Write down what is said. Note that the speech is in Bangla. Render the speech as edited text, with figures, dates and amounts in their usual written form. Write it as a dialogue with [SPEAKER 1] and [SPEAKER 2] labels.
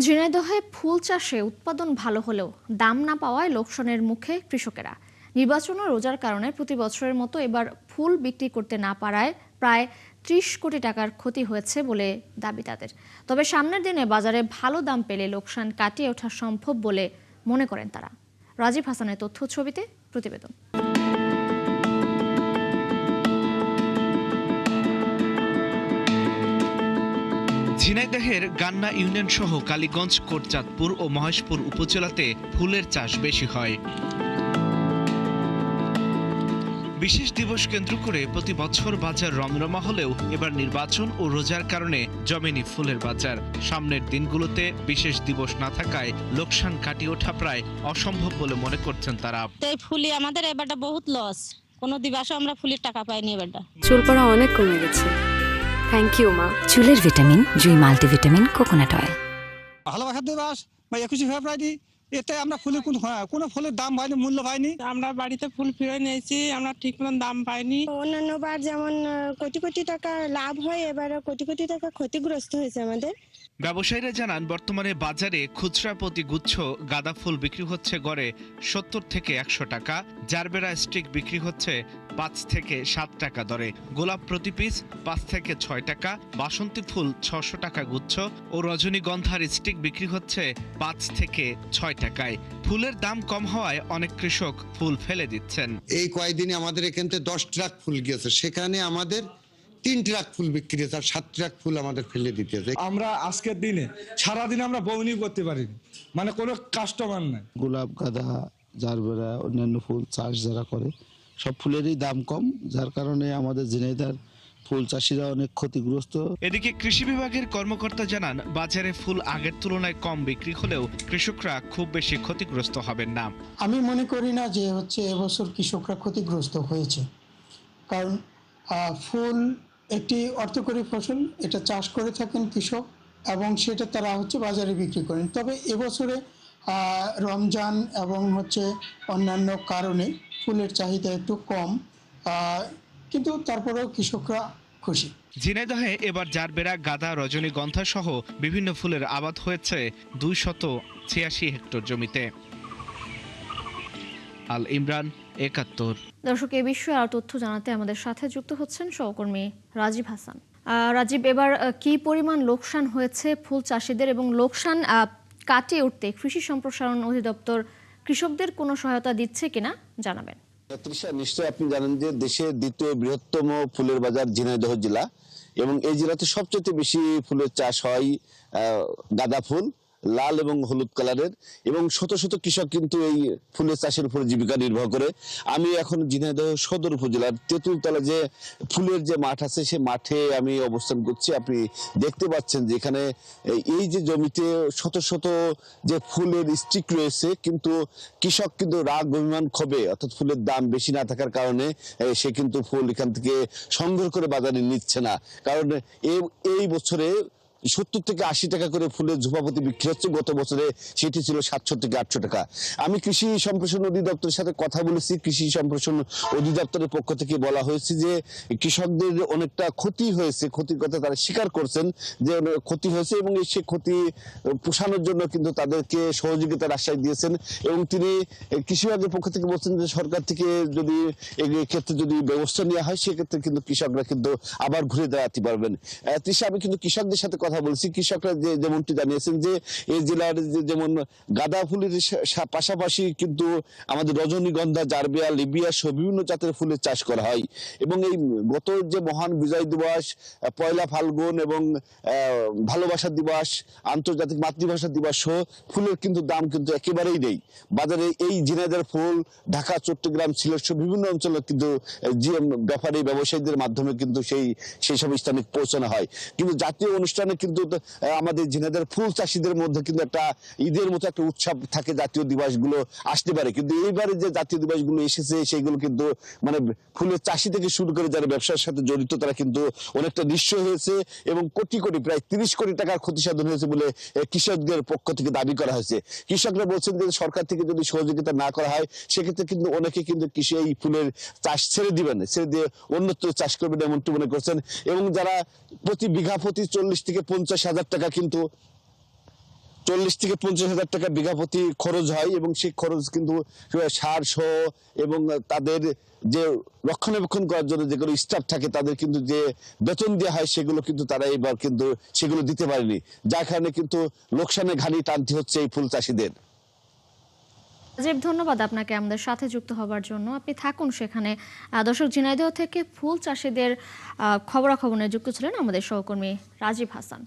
[SPEAKER 1] ঝিনাইদহে ফুল চাষে উৎপাদন ভালো হলেও দাম না পাওয়ায় লোকসানের মুখে কৃষকেরা। নির্বাচন ও রোজার কারণে প্রতি বছরের মতো এবার ফুল বিক্রি করতে না পারায় প্রায় ৩০ কোটি টাকার ক্ষতি হয়েছে বলে দাবি তাদের। তবে সামনের দিনে বাজারে ভালো দাম পেলে লোকসান কাটিয়ে ওঠা সম্ভব বলে মনে করেন তারা। রাজীব হাসানের তথ্য ছবিতে প্রতিবেদন।
[SPEAKER 2] ঝিনাইদহের গান্না ইউনিয়ন সহ কালীগঞ্জ, কোটচাঁদপুর ও মহেশপুর উপজেলাতে ফুলের চাষ বেশি হয়। বিশেষ দিবস কেন্দ্র করে প্রতি বছর বাজার রমরমা হলেও এবার নির্বাচন ও রোজার কারণে জমেনি ফুলের বাজার। সামনের দিনগুলোতে বিশেষ দিবস না থাকায় লোকসান কাটিয়ে ওঠা প্রায় অসম্ভব বলে মনে করছেন তারা।
[SPEAKER 3] এই ফুলি আমাদের এবারটা বহুত লস, কোনো দিবসে আমরা ফুলের টাকা পাইনি এবারটা।
[SPEAKER 4] চুল পড়া অনেক কমে গেছে। থ্যাংক ইউ মা।
[SPEAKER 5] চুলের ভিটামিন জুই মাল্টিভিটামিন কোকোনাট অয়েল।
[SPEAKER 6] ভালোবাসার দিবস বা 21শে ফেব্রুয়ারি, এতে আমরা ফুলের কোনো ফুলের দাম পাইনি, মূল্য পাইনি।
[SPEAKER 7] আমরা বাড়িতে ফুল ফিরে নিয়েছি, আমরা ঠিক মতন দাম পাইনি।
[SPEAKER 8] অন্যান্য বার যেমন কোটি কোটি টাকা লাভ হয়, এবারে কোটি কোটি টাকা ক্ষতিগ্রস্ত হয়েছে আমাদের।
[SPEAKER 2] ব্যবসায়ীরা জানান, বর্তমানে বাজারে খুচরা প্রতি গুচ্ছ গাঁদা ফুল বিক্রি হচ্ছে গড়ে ৭০ থেকে ১০০ টাকা। জারবেরা স্টিক বিক্রি হচ্ছে ৫ থেকে ৭ টাকা দরে। গোলাপ প্রতি পিস ৫ থেকে ৬ টাকা। বাসন্তী ফুল ৬০০ টাকা গুচ্ছ ও রজনীগন্ধার স্টিক বিক্রি হচ্ছে ৫ থেকে ৬ টাকায়। ফুলের দাম কম হওয়ায় অনেক কৃষক ফুল ফেলে দিচ্ছেন।
[SPEAKER 9] এই কয়েকদিনে আমাদের এখান থেকে ১০ ট্রাক ফুল গিয়েছে, সেখানে আমাদের ৩ ট্রাক ফুল বিক্রি হয়েছে আর ৭ ট্রাক ফুল আমাদের ফেলে দিতে হয়েছে।
[SPEAKER 6] আমরা আজকের দিনে সারাদিন আমরা বউনি করতে পারিনি, মানে কোনো কাস্টমার নাই।
[SPEAKER 10] গোলাপ, গাঁদা, জারবেরা, অন্যান্য ফুল চাষ যারা করে সব ফুলেরই দাম কম, যার কারণে আমাদের ঝিনাইদহের ফুল চাষিরা অনেক ক্ষতিগ্রস্ত।
[SPEAKER 2] এদিকে কৃষি বিভাগের কর্মকর্তা জানান, বাজারে ফুল আগের তুলনায় কম বিক্রি হলেও কৃষকরা খুব বেশি ক্ষতিগ্রস্ত হবেন না।
[SPEAKER 11] আমি মনে করি না যে এবছর কৃষকরা ক্ষতিগ্রস্ত হয়েছে, কারণ ফুল একটি অর্থকরী ফসল, এটা চাষ করে থাকেন কৃষক এবং সেটা তারা বাজারে বিক্রি করেন। তবে এবছরে রমজান এবং অন্যান্য কারণে ফুলের চাহিদা একটু কম, কিন্তু তারপরেও কৃষকরা খুশি।
[SPEAKER 2] ঝিনাইদহে এবার জারবেরা, গাঁদা, রজনীগন্ধা সহ বিভিন্ন ফুলের আবাদ হয়েছে ২৮৬ হেক্টর জমিতে। আল ইমরান, ৭১।
[SPEAKER 1] দর্শক, এ বিষয়ে আর তথ্য জানাতে আমাদের সাথে যুক্ত হচ্ছেন সহকর্মী রাজীব হাসান। রাজীব, এবার কি পরিমাণ লোকসান হয়েছে ফুল চাষিদের এবং লোকসান কাটিয়ে উঠতে কৃষি সম্প্রসারণ অধিদপ্তর কৃষকদের কোনো সহায়তা দিচ্ছে কিনা জানাবেন।
[SPEAKER 12] নিশ্চয়ই আপনি জানেন যে দেশের দ্বিতীয় বৃহত্তম ফুলের বাজার ঝিনাইদহ জেলা, এবং এই জেলাতে সবচেয়ে বেশি ফুলের চাষ হয় গাঁদা ফুল, লাল এবং হলুদ কালারের, এবং শত শত কৃষক কিন্তু এই ফুলের চাষের উপরে জীবিকা নির্বাহ করে। আমি এখন ঝিনাইদহ সদর উপজেলার তেঁতুলতলা যে ফুলের যে মাঠ আছে, সে মাঠে আমি অবস্থান করছি। আপনি দেখতে পাচ্ছেন যে এখানে এই যে জমিতে শত শত যে ফুলের স্টিক রয়েছে, কিন্তু কৃষক কিন্তু রাগ অভিমান ক্ষোভে, অর্থাৎ ফুলের দাম বেশি না থাকার কারণে সে কিন্তু ফুল এখান থেকে সংগ্রহ করে বাজারে নিচ্ছে না। কারণ এই বছরে ৭০ থেকে ৮০ টাকা করে ফুলের ঝোপাপতি বিক্রি হচ্ছে, গত বছরে সেটি ছিল ৭০০ থেকে ৮০০ টাকা। আমি কৃষি সম্প্রসারণ অধিদপ্তরের সাথে কথা বলেছি। কৃষি সম্প্রসারণ অধিদপ্তরের পক্ষ থেকে বলা হয়েছে যে কৃষকদের অনেকটা ক্ষতি হয়েছে, ক্ষতির কথা তারা স্বীকার করছেন যে ক্ষতি হয়েছে, এবং সে ক্ষতি পোষানোর জন্য কিন্তু তাদেরকে সহযোগিতার আশ্বাস দিয়েছেন। এবং তিনি কৃষি বিভাগের পক্ষ থেকে বলছেন যে সরকার থেকে যদি এক্ষেত্রে যদি ব্যবস্থা নেওয়া হয়, সেক্ষেত্রে কিন্তু কৃষকরা কিন্তু আবার ঘুরে দাঁড়াতে পারবেন। আমি কিন্তু কৃষকদের সাথে কথা বলছি। কৃষকরা যেমনটি জানিয়েছেন যে এই জেলার যেমন গাঁদা ফুলের পাশাপাশি কিন্তু আমাদের রজনীগন্ধা, জারবেরা, লিবিয়া সহ বিভিন্ন জাতের ফুলের চাষ করা হয়। এবং এই গত যে মহান বিজয় দিবস, পয়লা ফাল্গুন এবং ভালোবাসা দিবস, আন্তর্জাতিক মাতৃভাষা দিবস সহ ফুলের কিন্তু দাম কিন্তু একেবারেই নেই বাজারে। এই ঝিনাইদহ ফুল ঢাকা, চট্টগ্রাম, সিলেট সহ বিভিন্ন অঞ্চলে কিন্তু ব্যাপারী ব্যবসায়ীদের মাধ্যমে কিন্তু সেই সব স্থানে পৌঁছানো হয়। কিন্তু জাতীয় অনুষ্ঠানে কিন্তু আমাদের ঝিনাইদহ ফুল চাষিদের মধ্যে কিন্তু একটা ঈদের মতো একটা উৎসব থাকে, জাতীয় দিবসগুলো আসতে পারে। কিন্তু এইবারে যে জাতীয় দিবসগুলো এসেছে, সেগুলো কিন্তু মানে ফুলের চাষি থেকে শুরু করে যারা ব্যবসার সাথে জড়িত, তারা কিন্তু অনেকটা নিঃস্ব হয়েছে, এবং কোটি কোটি প্রায় ৩০ কোটি টাকার ক্ষতি সাধন হয়েছে বলে কৃষকদের পক্ষ থেকে দাবি করা হয়েছে। কৃষকরা বলছেন যে সরকার থেকে যদি সহযোগিতা না করা হয়, সেক্ষেত্রে কিন্তু অনেকে কিন্তু কৃষি এই ফুলের চাষ ছেড়ে দিবেন, ছেড়ে দিয়ে অন্যত্র চাষ করবেন এমনটি মনে করছেন। এবং যারা প্রতি বিঘা প্রতি ৪০ থেকে ৫০ হাজার টাকা কিন্তু 40 থেকে 50,000 টাকা বিঘা প্রতি খরচ হয় এবং সেই খরচ কিন্তু সার সহ এবং তাদের যে রক্ষণাবেক্ষণ করার জন্য যেগুলো স্টাফ থাকে তাদের কিন্তু যে বেতন দেওয়া হয় সেগুলো কিন্তু তারা এবার কিন্তু সেগুলো দিতে পারেনি, যার কারণে কিন্তু লোকসানে ঘানি টানতে হচ্ছে এই ফুল চাষিদের।
[SPEAKER 1] রাজীব, ধন্যবাদ আপনাকে আমাদের সাথে যুক্ত হবার জন্য। আপনি থাকুন সেখানে। দর্শক, ঝিনাইদহ থেকে ফুল চাষিদের খবরাখবর নিয়ে যুক্ত ছিলেন আমাদের সহকর্মী রাজীব হাসান।